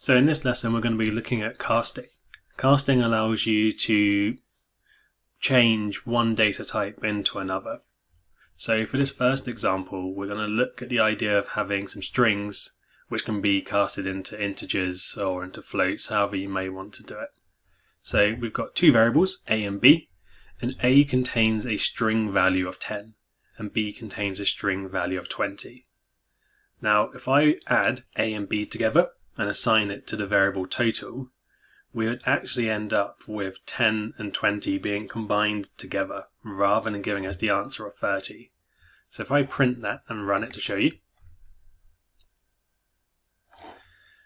So in this lesson we're going to be looking at casting. Casting allows you to change one data type into another. So for this first example we're going to look at the idea of having some strings which can be casted into integers or into floats, however you may want to do it. So we've got two variables, a and b, and a contains a string value of 10 and b contains a string value of 20. Now if I add a and b together and assign it to the variable total, we would actually end up with 10 and 20 being combined together rather than giving us the answer of 30. So if I print that and run it to show you,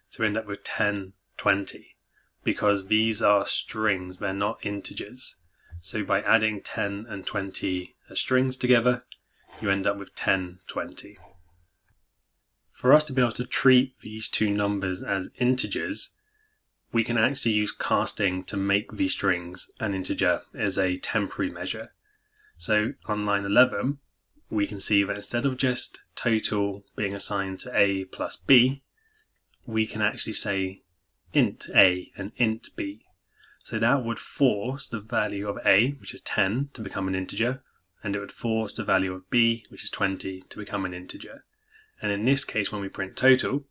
so we end up with 10, 20, because these are strings, they're not integers. So by adding 10 and 20 as strings together, you end up with 10, 20. For us to be able to treat these two numbers as integers, we can actually use casting to make these strings an integer as a temporary measure. So on line 11, we can see that instead of just total being assigned to a plus b, we can actually say int a and int b. So that would force the value of a, which is 10, to become an integer, and it would force the value of b, which is 20, to become an integer. And in this case, when we print total,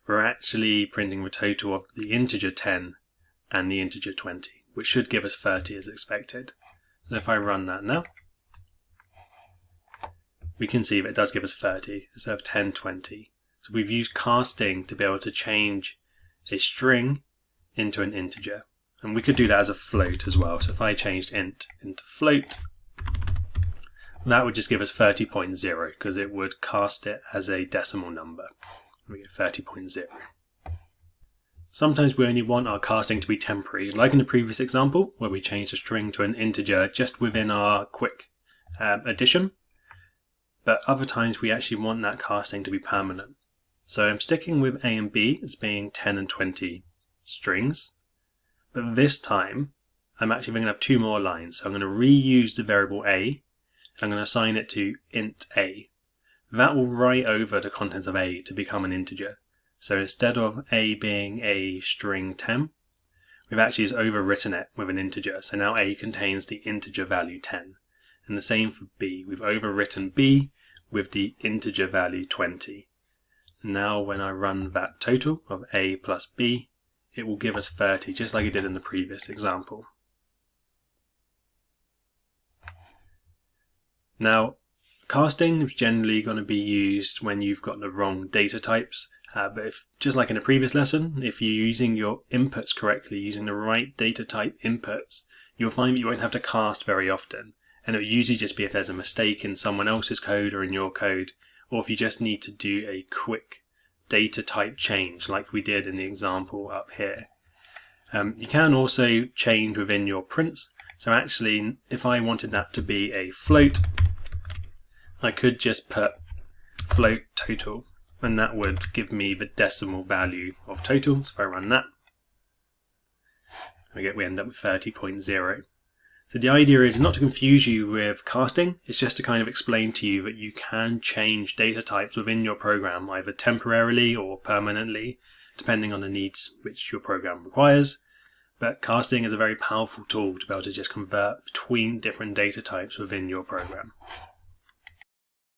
we're actually printing the total of the integer 10 and the integer 20, which should give us 30 as expected. So if I run that now, we can see that it does give us 30 instead of 10, 20. So we've used casting to be able to change a string into an integer. And we could do that as a float as well. So if I changed int into float, that would just give us 30.0 because it would cast it as a decimal number. We get 30.0. Sometimes we only want our casting to be temporary, like in the previous example where we changed a string to an integer just within our quick addition. But other times we actually want that casting to be permanent. So I'm sticking with a and b as being 10 and 20 strings. But this time I'm actually going to have two more lines. So I'm going to reuse the variable a. I'm going to assign it to int a. That will write over the contents of a to become an integer. So instead of a being a string 10, we've actually just overwritten it with an integer. So now a contains the integer value 10. And the same for b. We've overwritten b with the integer value 20. And now when I run that total of a plus b, it will give us 30, just like it did in the previous example. Now, casting is generally going to be used when you've got the wrong data types, but just like in a previous lesson, if you're using your inputs correctly, using the right data type inputs, you'll find that you won't have to cast very often, and it will usually just be if there's a mistake in someone else's code or in your code, or if you just need to do a quick data type change like we did in the example up here. You can also change within your prints, so actually if I wanted that to be a float, I could just put float total and that would give me the decimal value of total. So if I run that, we end up with 30.0. So the idea is not to confuse you with casting, it's just to kind of explain to you that you can change data types within your program either temporarily or permanently, depending on the needs which your program requires. But casting is a very powerful tool to be able to just convert between different data types within your program.